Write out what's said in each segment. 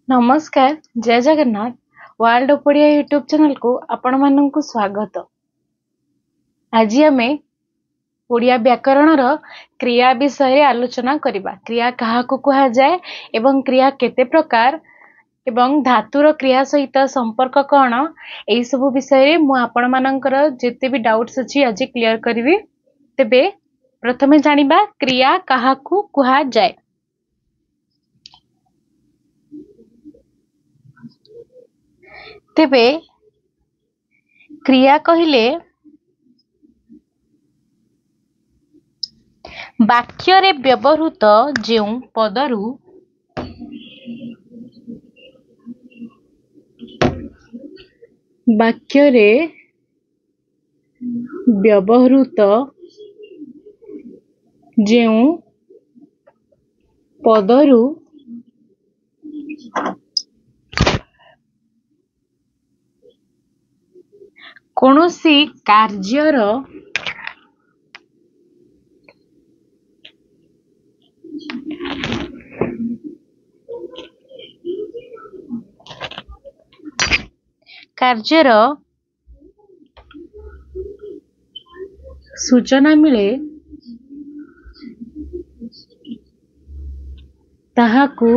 नमस्कार जय Jagannath world Odia YouTube channel को आपण मानक स्वागत। आज आमे ओडिया व्याकरण क्रिया विषय आलोचना करिबा। क्रिया काहाकू कहा जाए एवं क्रिया केते प्रकार एवं धातुर क्रिया सहित संपर्क कौन एई सब विषय मु आपण मानकर जेते भी डाउट्स अछि आज क्लियर करिवि। तेबे प्रथमे जानिबा क्रिया काहाकू कहा जाए। तेबे क्रिया कहिले वाक्य रे व्यवहृत जेउ पदरु वाक्य रे व्यवहृत जेउ पदरु कोनोसी कार्यर सूचना मिले ताहाकू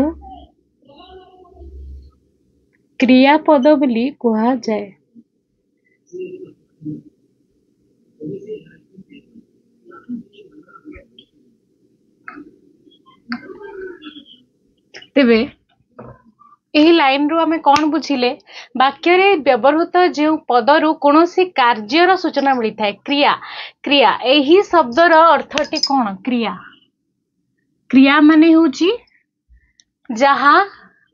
क्रियापद बोली कहा जाए। तेबे एही लाइन रू आमे कौन बुझिले वाक्य रे व्यवहृत जो पदरु कोनोसी कार्यर सूचना मिली थाए। क्रिया क्रिया एही शब्दर अर्थटी कौन क्रिया क्रिया माने होची जहा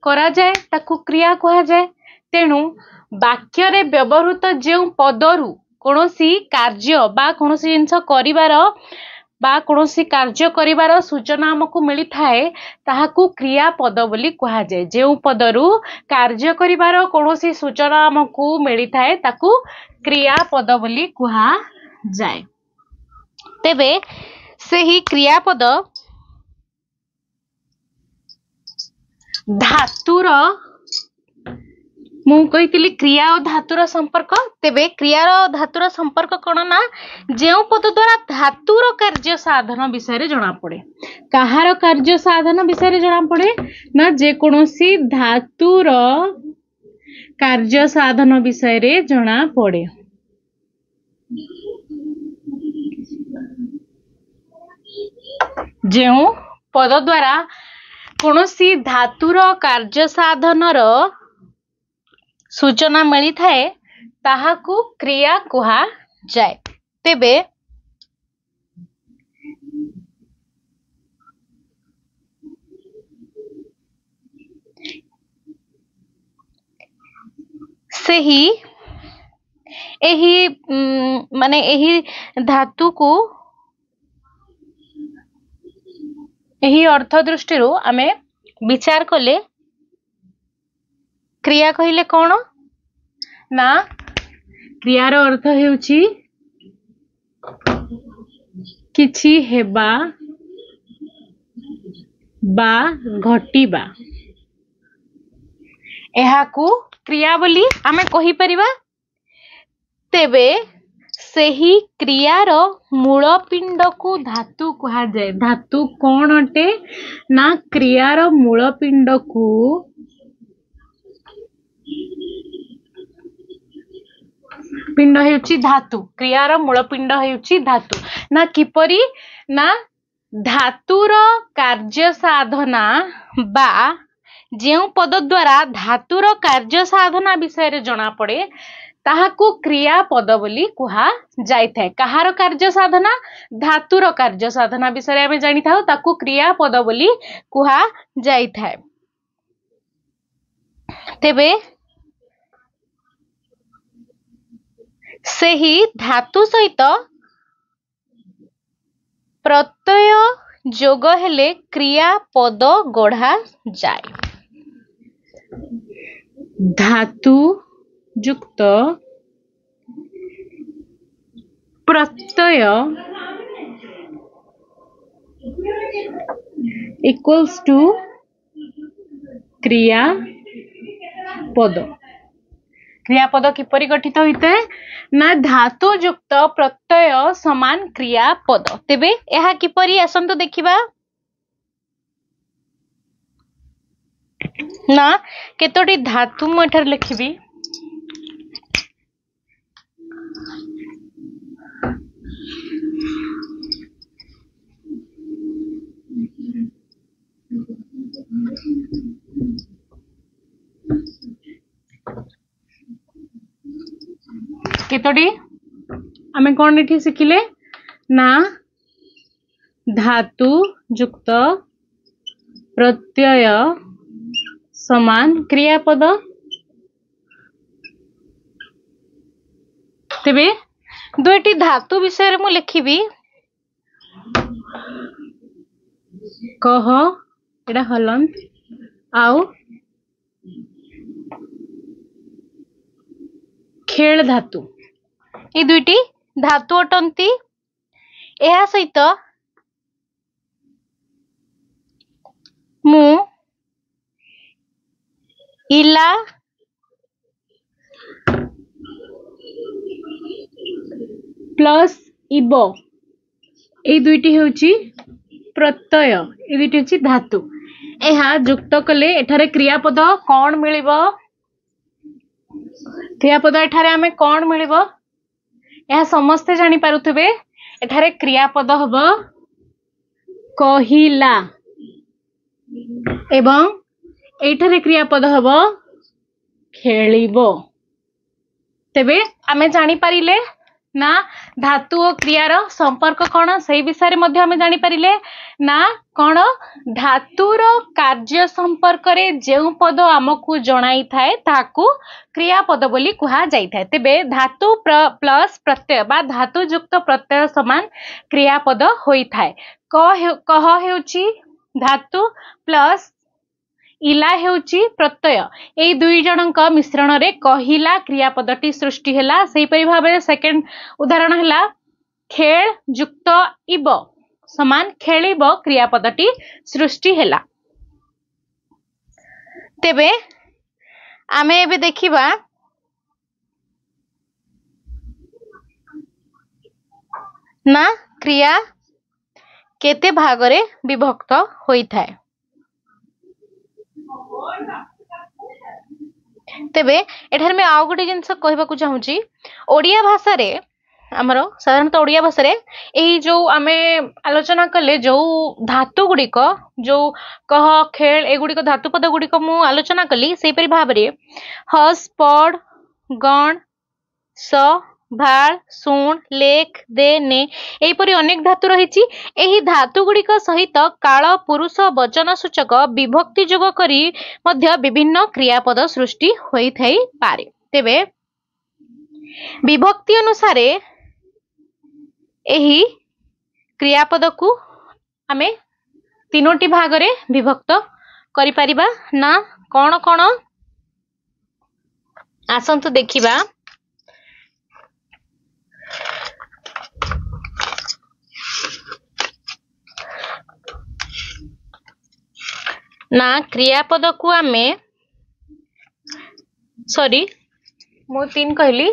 करा जाए ताकू क्रिया कहा जाए। तेणु वाक्य रे व्यवहृत जो पदरु कोनोसी कार्य बा कोनोसी जिंस करिवार बा कोनोसी कार्य करिवार सूचना हमकु मिली थाए ताहाकू क्रियापद बोली कहा जाए। जो पदरु कार्य करिवार कोनोसी सूचना हमकु मिली थाए ताकू क्रियापद बोली कहा जाए। तेबे सेही क्रियापद धातुर मु कहितली क्रिया और धातुर संपर्क। तेबे क्रिया और धातुर संपर्क कौन ना जो पद द्वारा धातुर कार्य साधन विषय रे जना पड़े। कहार कार्य साधन विषय रे जना पड़े ना जे कोनोसी धातुर कार्य साधन विषय रे जना पड़े। जो पद द्वारा कोनोसी धातुर कार्य साधनर सूचना मिली थाए ताहाकू क्रिया कहा जाए। तेबे सेही एही माने एही धातु को एही अर्थ दृष्टि आमे विचार कले क्रिया कहिले कौन ना क्रियार अर्थ हेउची किछि हेबा बा घटिबा एहाकू क्रिया बोली आमे कहि परिबा। तेबे सेही क्रियार मूल पिंड को धातु कहा जाए। धातु कौन अटे ना क्रियार मूल पिंड को पिंड हेउची धातु। क्रियार मूल पिंड हेउची धातु ना किपरि ना धातुर कार्य साधना बा जेउ पद द्वारा धातुर कार्य साधना विषय रे जना पड़े ताहाकू क्रियापद बोली कहा जाय थाए। कहार कार्य साधना धातुर कार्य साधना विषय आमे जानि थाउ ताकू क्रियापद बोली कहा जाय थाए। तेबे सेही धातु सहित प्रत्यय जोग हेले क्रियापद गढ़ा जाए। धातु युक्त प्रत्यय इक्वल्स टू क्रिया क्रियापद क्रियापद किपरि गठित होते ना धातु युक्त प्रत्यय समान क्रियापद तेबे यह किपरि आसंतु देखिबा ना केतोटी धातु मु एठार लिखिबी केतोटी आमे कोन एठी सिखिले ना धातु युक्त प्रत्यय समान क्रियापद तेबे दुईटी धातु विषय मु लिखिबी कह एटा हलंत आउ खेल धातु ये दुईटी धातु अटंती एहा सहित मु इला प्लस इब ए दुईटी होची प्रत्यय ए दुईटी होची धातु एहा युक्त कले एठारे क्रियापद कोन मिलिबो क्रियापद एठारे आमे कोन मिलिबो एहा समस्ते जानि पारुथबे एठारे क्रियापद हबो कहिला एवं एठारे क्रियापद हबो खेलिबो तेबे आमे जानि पारिले ना धातु और क्रियार संपर्क कौन से विषय में आम जानीपारे ना कौन धातुर कार्य संपर्क रे जो पद आमको जनाई थाए ताकू क्रियापद बोली कहा जाई थाए तेबे धातु प्लस प्रत्यय बा धातु युक्त प्रत्यय समान क्रियापद होई थाए कह हेउची धातु प्लस इला हेउची प्रत्यय ए दुई जनक मिश्रण रे कहिला क्रियापदटी सृष्टि हैला सेही परि भाबे सेकंड उदाहरण हैला खेल युक्त इब समान खेलिब क्रियापदटी सृष्टि हैला तेबे आमे एबे देखिबा ना क्रिया केते भागरे विभक्त होई थाए तेबे एठार में आउ गोटे जिनस कहबाकू चाहूची ओडिया भाषा रे आमर साधारणतः ओडिया भाषा रे एही जो आमे आलोचना कले जो धातु गुड़िक जो कह खेल एगुड़िक धातु पद गुड़िक मु आलोचना कली से परि भाव रे हस पढ़ गण स भाल सुन लेख दे ने एपरी अनेक धातु रही एही धातु गुड़िक सहित काल पुरुष वचन सूचक विभक्ति जोग करी मध्य विभिन्न क्रियापद सृष्टि होई थाई पारे तेबे विभक्ति अनुसार एही क्रियापद को आमे तीनोटी भाग रे विभक्त करि परिबा ना कोन कोन आसंतु देखिबा ना क्रियापद को आमे सॉरी मो तीन कहली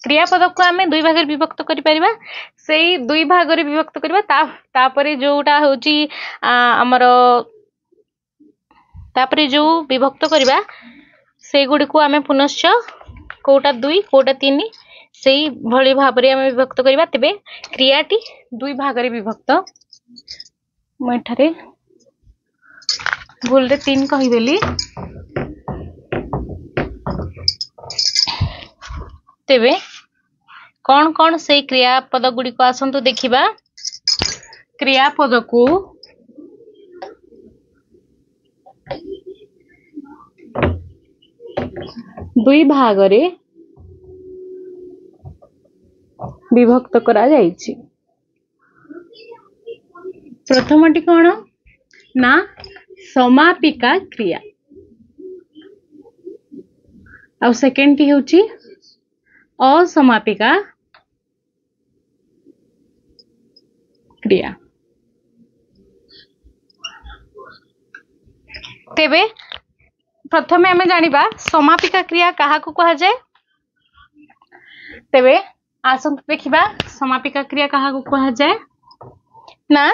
क्रियापद को आमे दुई भाग विभक्त करि परिबा सेही दुई भाग रे विभक्त करबा तापरे जोटा होची हमर तापरे जो विभक्त करबा से गुडी को आमे पुनश्च कोटा दुई कोटा तीन सेही भली भाव रे आमे विभक्त करबा तबे क्रियाटी दुई भाग रे विभक्त मठारे भूल रे तीन कहि देली तेबे कौन कौन से क्रियापद गुड़ी को आसंतु देखिबा क्रियापद को दुई भाग रे विभक्त करा जायछि प्रथमटी कौन ना समापिका क्रिया आ सेकेंड टी होची असमापिका क्रिया तेबे प्रथमे आमे जानिबा समापिका क्रिया काहाकू कहा जाए। तेबे आसंतु देखिबा समापिका क्रिया काहाकू कहा जाए ना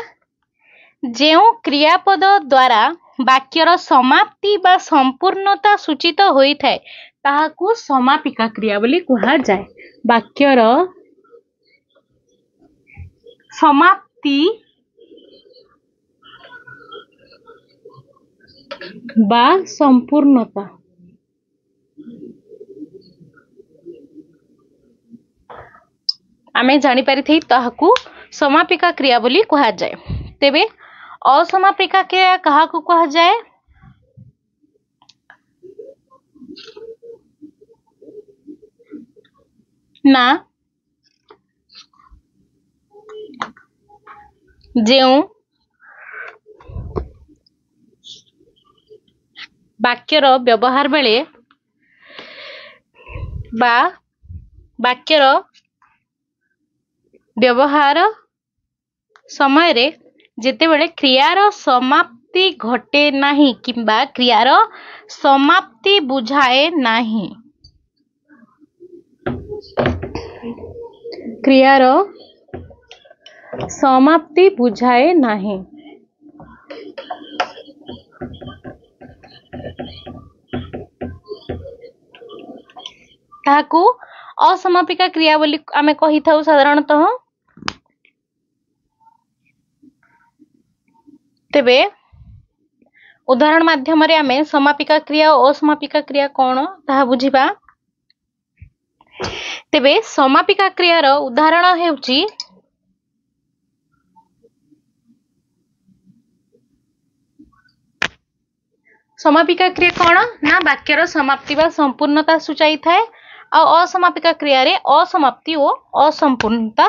जेउ क्रियापद द्वारा वाक्यर समाप्ति बा संपूर्णता सूचित होई थाए ताहाकू समापिका क्रिया बोली कहा जाए। वाक्यर समाप्ति बा संपूर्णता आमे जानी पारि थई ताहाकू समापिका क्रिया बोली कहा जाए। तेबे असमापिका क्रिया काहाकू कहा जाए ना जेउ वाक्यर व्यवहार बेले बा वाक्यर व्यवहार समय रे जेतेबेले क्रियार समाप्ति घटे नाही किंबा क्रियार समाप्ति बुझाए नाही क्रियार समाप्ति बुझाए नाही ताहाकू असमापिका क्रिया बोली आमे कहि थाउ साधारणतः। तेबे उदाहरण माध्यम रे आमे समापिका क्रिया और असमापिका क्रिया कोन ताहा बुझिबा। तेबे समापिका क्रियार उदाहरण हेउची समापिका क्रिया कोन ना वाक्यर समाप्ति बा संपूर्णता सूचाई थाए आ असमापिका क्रिया रे असमाप्ति और असंपूर्णता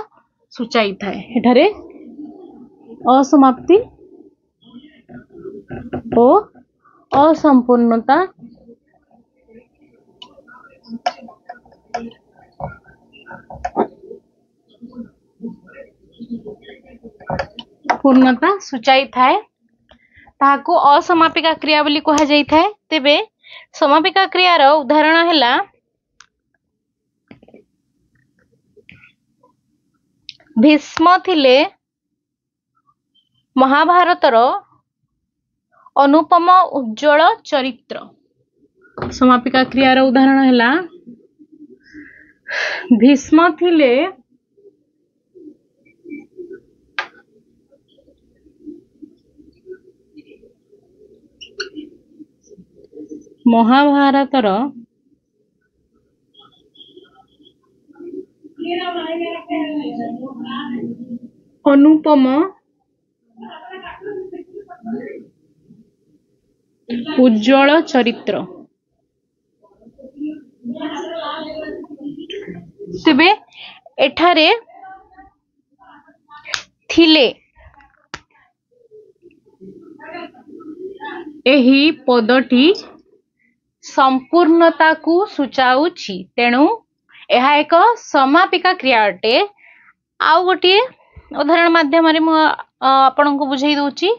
सूचाई थाए। एठारे असमाप्ति और असंपूर्णता पूर्णता सूचाई थाए ताहाकू असमापिका क्रिया बोली कहा जाई थाए। तेबे समापिका क्रियार उदाहरण हैला भीष्म थिले महाभारतर अनुपम उज्ज्वल चरित्र। समापिका क्रियार उदाहरण हैला भीष्म थिले महाभारतर अनुपम उज्ज्वल चरित्र। तेबे एठारे थिले एही पदटी संपूर्णता को सूचाउछि तेणु यह एक समापिका क्रिया अटे। आउ गोटे उदाहरण माध्यम रे मु आपन को बुझाई दउछि।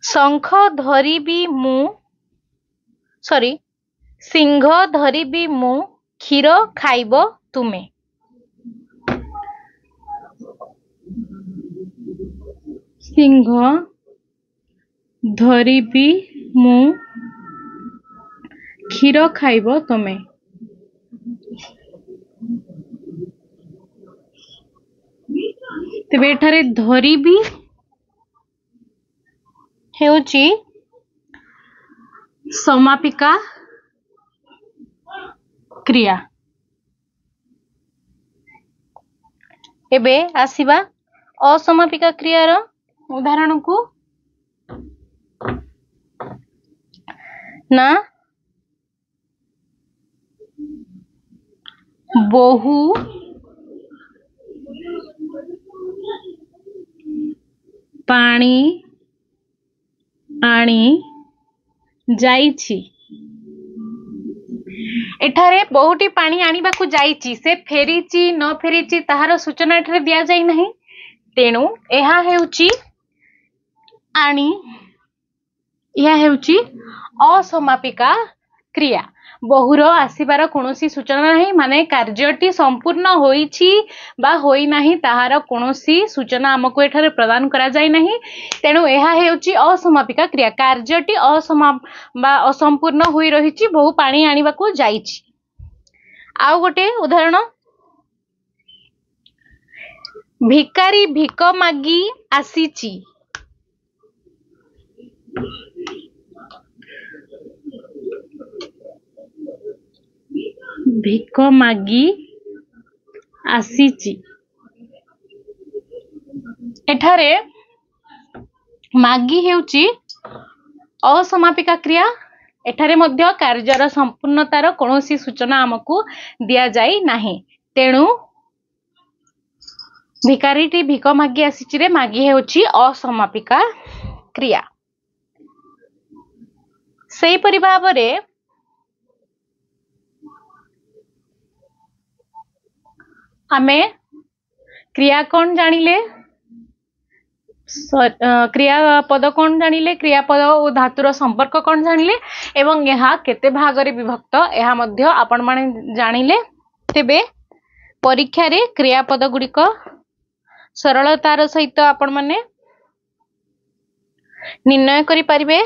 शंख धरिबी मु सॉरी सिंह धरिबी मु क्षीर खाइब तुमे। सिंह धरिबी मु क्षीर खाइब तमे। तेबे एठारे धरिबी हेउची समापिका क्रिया। एबे आसीबा असमापिका क्रियार उदाहरण को ना बहु पानी आनी जाइछि। एठारे बहुटी पानी आनिबा को जाइछि से फेरीची न फेरीची ताहार सूचना एठारे दिया जाई नहीं तेणु ଏହା ହେଉଛି आनी यह हेउची असमापिका क्रिया बहुर आसीबार कोनोसी सूचना नहीं माने कार्यटी संपूर्ण होईची बा होई नहीं ताहार कोनोसी सूचना हमको एठारे प्रदान करा जाय नहीं तेणु एहा हेउची असमापिका क्रिया कार्यटी असंपूर्ण होई रहिची बहु पानी आनिबाकू जाईची। आउ गोटे उदाहरण भिकारी भिक मागी आसीची भिक मागी आसीची एठारे मागी हेउची असमापिका क्रिया एठारे मध्य कार्यर संपूर्णतार कोनोसी सूचना हमकू दिया जाई नाही तेणु भिकारीटी भिक मागी आसीची रे मागी हेउची असमापिका क्रिया। सेही परि भाबरे आमे क्रिया कौन जानिले क्रियापद कौन जानिले क्रियापद और धातुर संपर्क कौन जानिले एवं यह केते भागरे विभक्त यह मध्य आपण माने जानिले तेबे परीक्षा रे क्रियापद गुड़िक सरलतार सहित आपण माने निर्णय करि परिबे।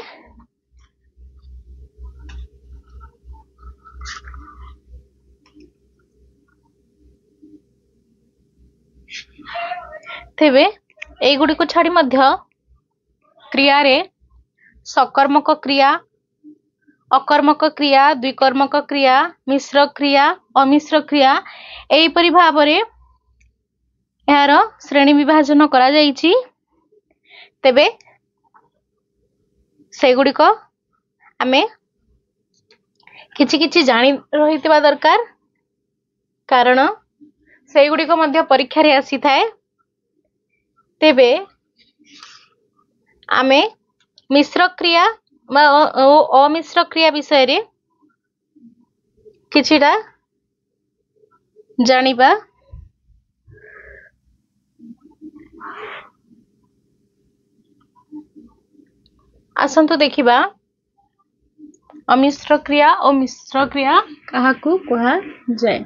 तेबे एई गुड़िक छाड़ी मध्य क्रिया रे सकर्मक क्रिया अकर्मक क्रिया द्विकर्मक क्रिया मिश्र क्रिया अमिश्र क्रिया एई परि भाबरे यार श्रेणी विभाजन करा जाईची तेबे से गुड़िक आमे किछि किछि जानि रहितबा दरकार कारण से गुड़िक मध्य परीक्षा रे आसी थाए तेबे आमे मिश्र क्रिया अमिश्र क्रिया विषय रे किछिटा जानिबा। आसंतु देखिबा अमिश्र क्रिया और मिश्र क्रिया काहाकू कहा जाए।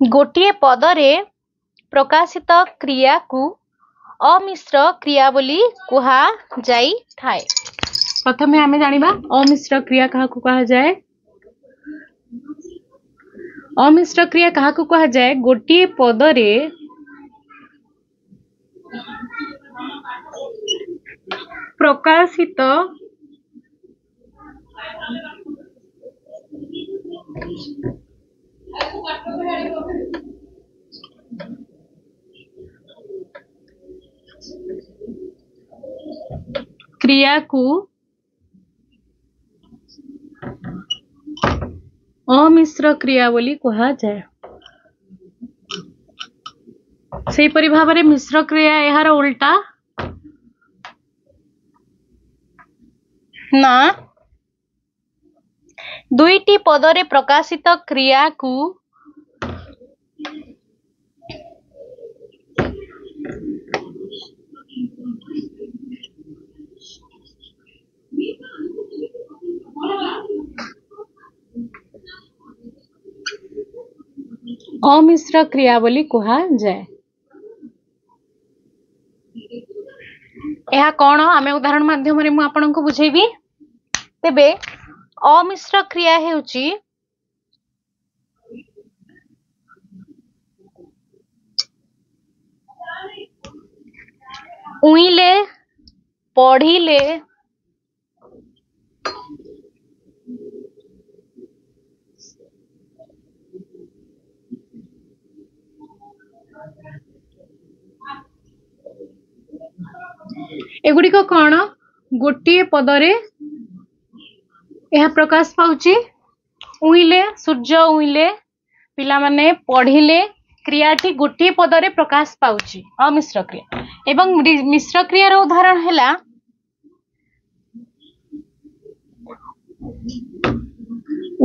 गोटिए पदरे प्रकाशित क्रिया को अमिश्र क्रिया बोली कहा जाई थाए। प्रथमे आमे जानिबा अमिश्र क्रिया काहाकू कहा जाए। अमिश्र क्रिया काहाकू कहा जाए गोटिए पदरे प्रकाशित क्रिया को अमिश्र क्रिया बोली कहा जाए। सेही परि भाबरे मिश्र क्रिया यार उल्टा ना दुईटी पदरे प्रकाशित क्रिया को अमिश्र क्रिया बोली कहा जाए। यह कौन आमे उदाहरण माध्यम रे मु आपनको बुझेबी। तेबे अमिश्र क्रिया हेउची उइले पढ़िले एगुड़िक कौन गोटे पदरे यह प्रकाश पाउची उइले सूर्य उइले पिला माने पढ़िले क्रियाटी गोटे पदरे प्रकाश पाउची अमिश्र क्रिया एवं मिश्र क्रियार उदाहरण हैला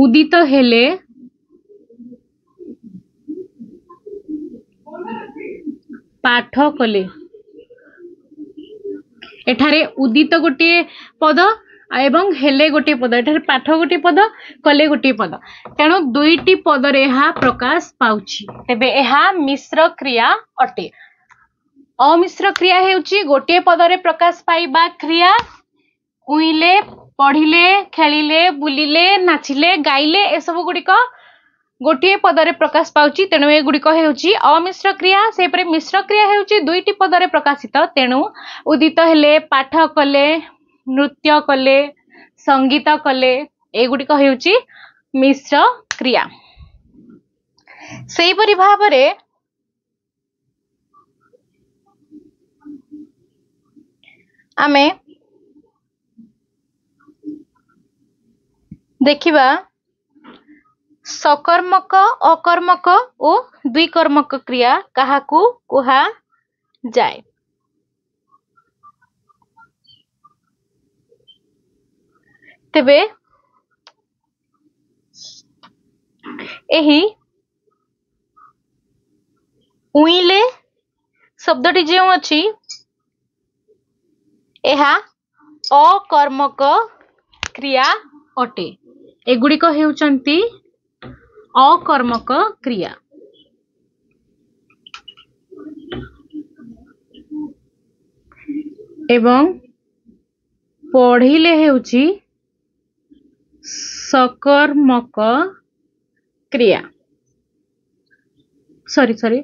उदित हेले पाठ कले एठारे उदित गोटे पद एवं हेले गोटे पद एठारे पाठ गोटे पद कले गोटे पद तेणु दुईटी पदरे यह प्रकाश पाउछि तेबे यह मिश्र क्रिया अटे। अमिश्र क्रिया हेउछि गोटे पदरे प्रकाश पाइबा क्रिया उइले पढ़िले खेलिले बुलिले नाचिले गाइले ए सब गुड़िक गोटे पदरे प्रकाश पाउछि तेणु ए गुड़िक हेउछि अमिश्र क्रिया से परे मिश्र क्रिया हेउछि दुईटी पदरे प्रकाशित तेणु उदित हेले पाठ कले नृत्य कले संगीत कले ए गुड़िक हेउछि मिश्र क्रिया। सेहि परि भाबरे आमे देखिबा सकर्मक अकर्मक और द्विकर्मक क्रिया काहाकू कुहा जाए। तेबे एही उइले शब्दटी जे अछि एहा अकर्मक क्रिया अटे एगुड़िक हेउचंती अकर्मक क्रिया। एवं पढ़िले हेउची सकर्मक क्रिया सॉरी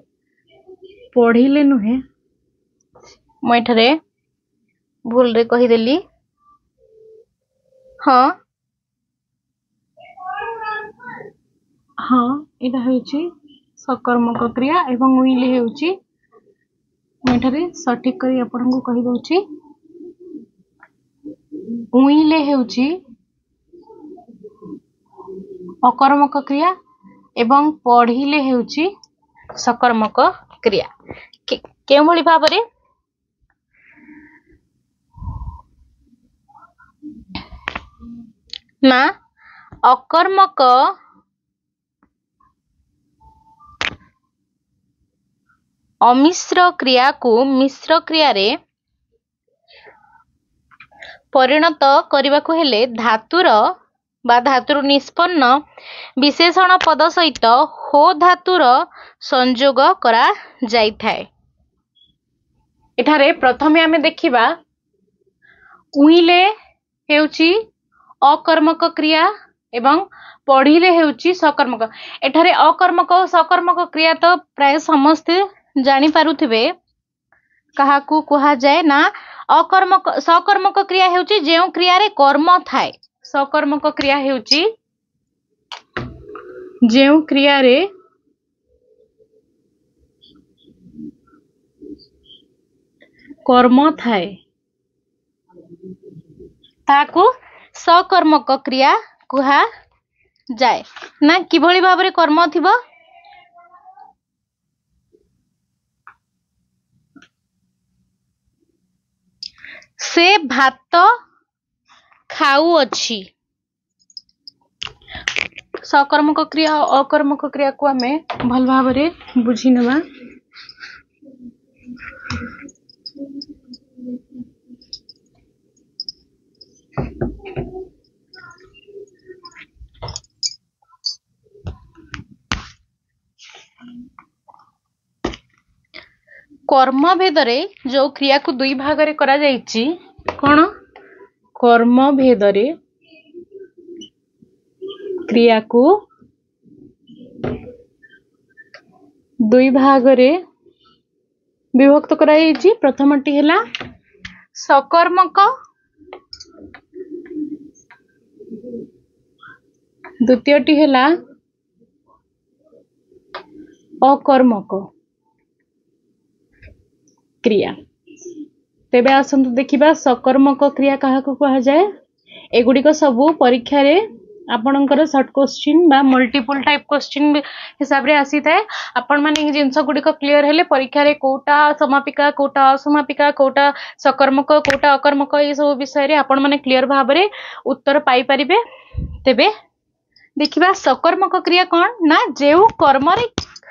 पढ़िले नुहे मुझे भूल रे कहीदेली हाँ हाँ इटा हेउची सकर्मक क्रिया एवं उइले हेउची मुझे सठिक करी आपन को कहि दउची उइले हेउची अकर्मक क्रिया एवं पढ़िले हेउची सकर्मक क्रिया केउ भली भाबरे ना अकर्मक अमिश्र क्रिया को मिश्र क्रिया रे परिणत करने को हेले धातुर बा धातुर निष्पन्न विशेषण पद सहित हो धातुर संयोग करा जाई थाए। एठारे प्रथमे आमे देखिबा उइले हेउची अकर्मक क्रिया एवं पढ़िले हेउची सकर्मक एठारे अकर्मक और सकर्मक क्रिया तो प्राय समस्ते जानी पारुथिबे काहाकू कुहा जाए ना अकर्मक सकर्मक क्रिया हेउची जेउ क्रिया रे कर्म थाए सकर्मक क्रिया हेउची जेउ क्रिया रे कर्म थाए ताकू सकर्मक क्रिया कुहा जाए ना किभली भाबरे कर्म थिबो से भात खाऊ अछि सकर्मक क्रिया अकर्मक क्रिया को आमे भल भाबरे बुझी नेबा। कर्म भेदरे जो क्रिया को दुई भाग रे करा जाइछि कोन कर्म भेदरे क्रिया को दुई भाग रे विभक्त करा जाइछि प्रथमटी हैला सकर्मक द्वितीयटी हैला अकर्मक क्रिया। तेबे आसंतु देखिबा सकर्मक क्रिया काहा को कहा जाए एगुड़िक सबू परीक्षा रे आपणकर शॉर्ट क्वेश्चन बा मल्टीपल टाइप क्वेश्चन हिसाब रे आसी थाए। आपण माने जिंस गुड़िक क्लियर हेले परीक्षा रे कोटा समापिका कोटा असमापिका कोटा सकर्मक कोटा अकर्मक ये सब विषय रे आपण माने क्लियर भाव रे उत्तर पाई परिबे। तेबे देखिबा सकर्मक क्रिया कौन ना जेउ कर्म रे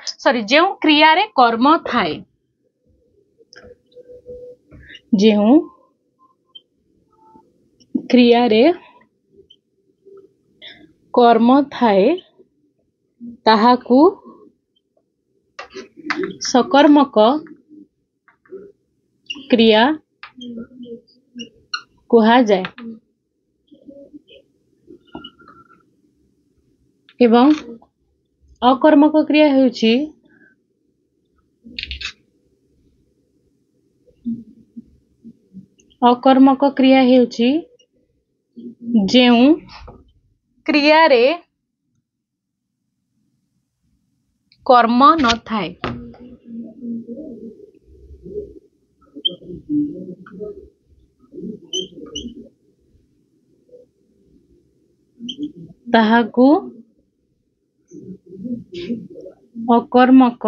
सॉरी जेउ क्रिया रे कर्म थाए जेउ क्रिया रे कर्म थाए ताहाकू सकर्मक क्रिया कुहा जाए एवं अकर्मक क्रिया हेउची अकर्मक क्रिया हेउची जेउ क्रिया रे कर्म न थाए ताहाकू अकर्मक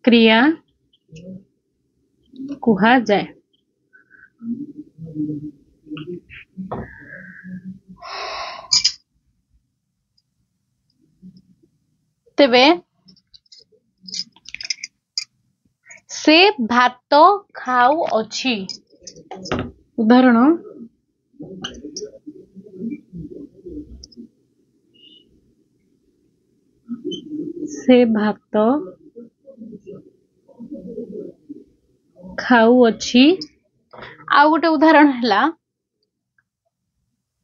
क्रिया कुहा जाए। तेबे से भात खाऊ अछि उदाहरण से भात खाऊ अछि। आ गोटे उदाहरण हला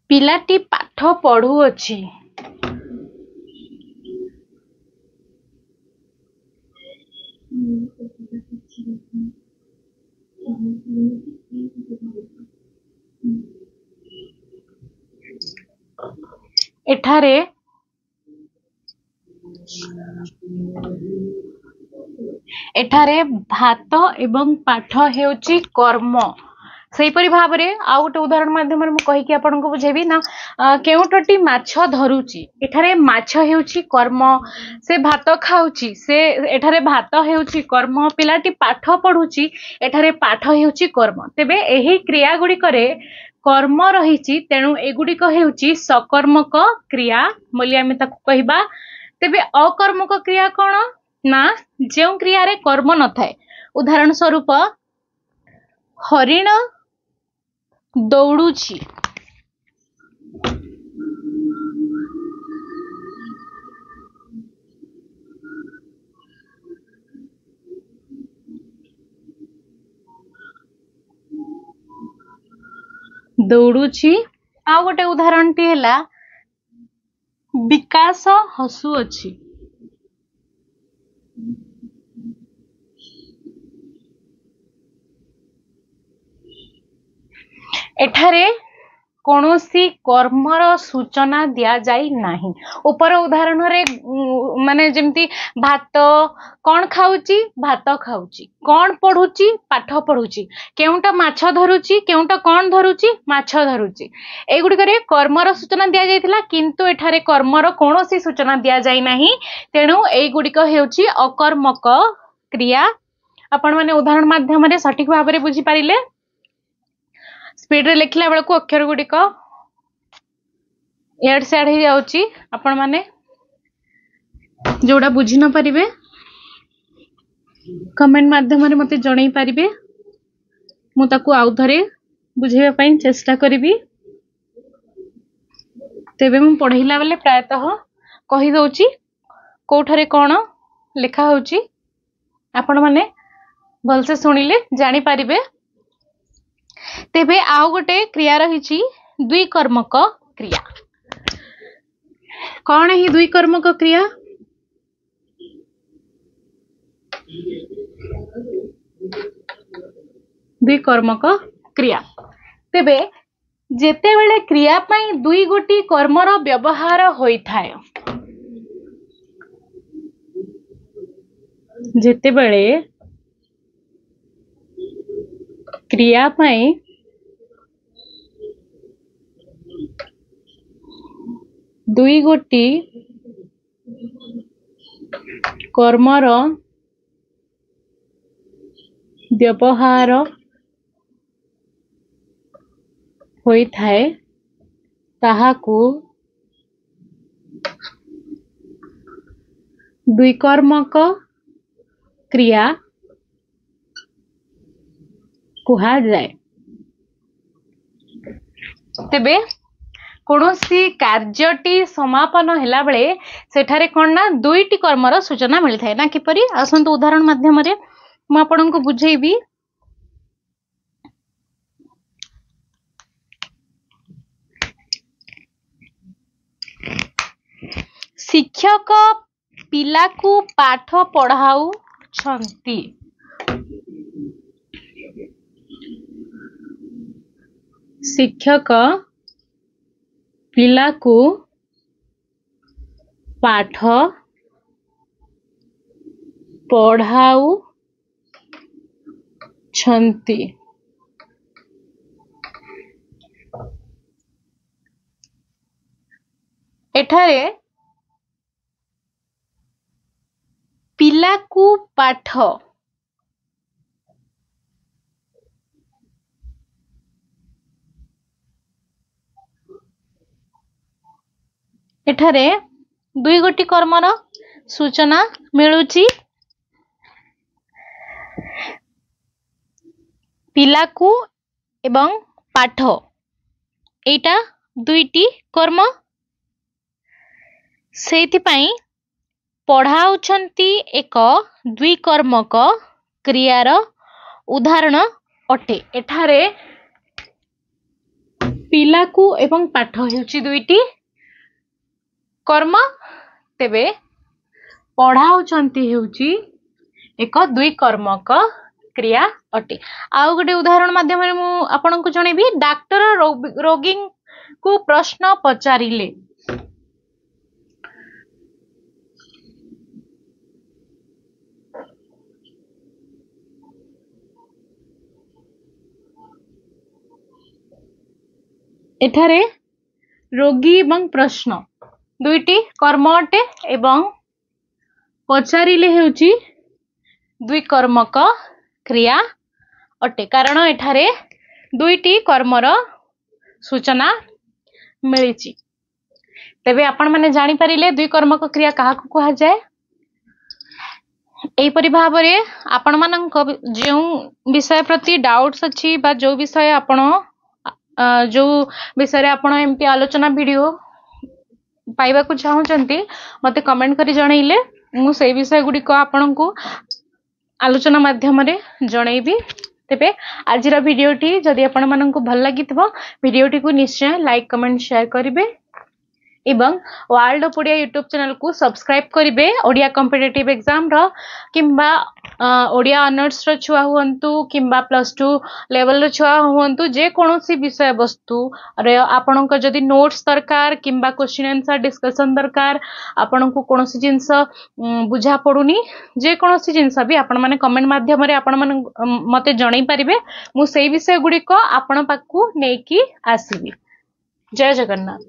पिलाटी पाठ पढ़ू अछि एठारे एठारे भात एवं पाठ हेउची कर्म सेहीपरि भाव रे आ गोटे उदाहरण माध्यम रे मु कहि कि आपन को बुझेबी ना केउटटी माछ धरुची एठारे माछ हेउची कर्म से भात खाउची से एठारे भात हेउची कर्म पिलाटी पाठ पढुची एठारे पाठ हेउची कर्म। तेबे एही क्रिया गुडी करे कर्म रहिची तेणु एगुडिक हेउची सकर्मक क्रिया बोली आमे ताकू कहिबा। तेबे अकर्मक क्रिया कोन ना जेउ क्रिया रे कर्म न थाए उदाहरण स्वरूप हरिण दौड़ुची दौड़ुची। आ गोटे उदाहरण टी हैला विकास हसु अछि एठारे कोनोसी कर्मर सूचना दिया जाई नाही। ऊपर उदाहरण रे माने जेमती भात कोन खाउची भात खाउची कोन पढुची पाठ पढुची केउटा माछ धरुची केउटा कोन धरुची माछ धरुची एगुडी करे कर्मर सूचना दिया जायतिला किंतु एठारे कर्मर कोनोसी सूचना दिया जाई नाही तेणु एगुडी को हेउची अकर्मक क्रिया। आपण माने उदाहरण माध्यम रे सठिक भाव रे बुझी पारिले स्पीड रे लिखला बेला को अक्षर गुडी को एड सेड ही जाउची आपण माने जोड़ा बुझी न परिबे कमेंट माध्यम रे मते जणै परिबे मु ताकू आउ थरे बुझेबा पई चेष्टा करिबी। तेबे मु पढैला बेले प्रायतः कहि दउची कोठरे कोन लिखा होउची आपण माने भलसे सुनिले जानि परिबे। तेबे आउ गोटे क्रिया रहिची द्विकर्मक क्रिया कौन ही द्विकर्मक क्रिया द्विकर्मक क्रिया। तेबे जेते बेले क्रिया पई दुई गोटी कर्मर व्यवहार होई थाए जेते बेले क्रिया पई दुई गोटी कर्मर व्यवहार होई थाए ताहाकू द्विकर्मक क्रिया कुहा जाए। तेबे कौनसी कार्यटी समापन हैला बेले सेठारे कौन ना दुईटी कर्मर सूचना मिली थाए ना किपरि आसंतु उदाहरण माध्यम रे मु आपनकु बुझेइबी। शिक्षक पिलाकू पाठ पढ़ाऊ छंती। शिक्षक पिलाकू पाठ पढ़ाऊ छंती। एठारे पिलाकू पाठ एठारे दुई गोटी कर्मर सूचना मिलुची। पिलाकू एवं पाठ एटा दुईटी कर्म सेथिपाई पढ़ाउछंती एक द्विकर्मक क्रियार उदाहरण अटे। एठारे पिलाकू एवं पाठ हेउची दुईटी कर्म तेबे पढ़ाउछंती हेउची एक द्विकर्मक क्रिया अटे। आउ गोटे उदाहरण माध्यम रे मु आपनकु जणेबी डाक्टर रोगी को प्रश्न पचारिले। एठारे रोगी एवं प्रश्न दुईटी कर्म अटे एवं पचारिले हेउची द्विकर्मक क्रिया अटे कारण एठारे दुईटी कर्मर सूचना मिली। तेबे आपण माने जानि परिले द्विकर्मक क्रिया काहाकू कहा जाए। एपरि भाबरे आपण मानक जो विषय प्रति डाउट्स अछि बा जो विषय आपण जो विषय आपण एमपी आलोचना वीडियो पाइबा को चाहूचंती मते कमेंट करी जणैले मु से विषय गुडी को आपण को आलोचना माध्यम रे जणैबी। तेबे आजिरा वीडियोटी जदि आपण मानक भल लागिथबो वीडियोटी को निश्चय लाइक कमेंट शेयर करिवे एवं world of Odia YouTube channel को सब्सक्राइब करिवे। ओडिया कॉम्पिटिटिव एग्जाम रो किंबा ओडिया ऑनर्स रो छुआ हुंतु किंबा +2 लेवल रो छुआ हुंतु जे कोनोसी विषय वस्तु रे आपनक जदि नोट्स दरकार किंबा क्वेश्चन आंसर डिस्कशन दरकार आपनक कोनोसी जिंस बुझा पडुनी जे कोनोसी जिंस भी आपण माने कमेंट माध्यम रे आपण माने मते जणाई परिबे मु सेही विषय गुडी को आपण पाकू नेकी आसीबी। जय जगन्नाथ।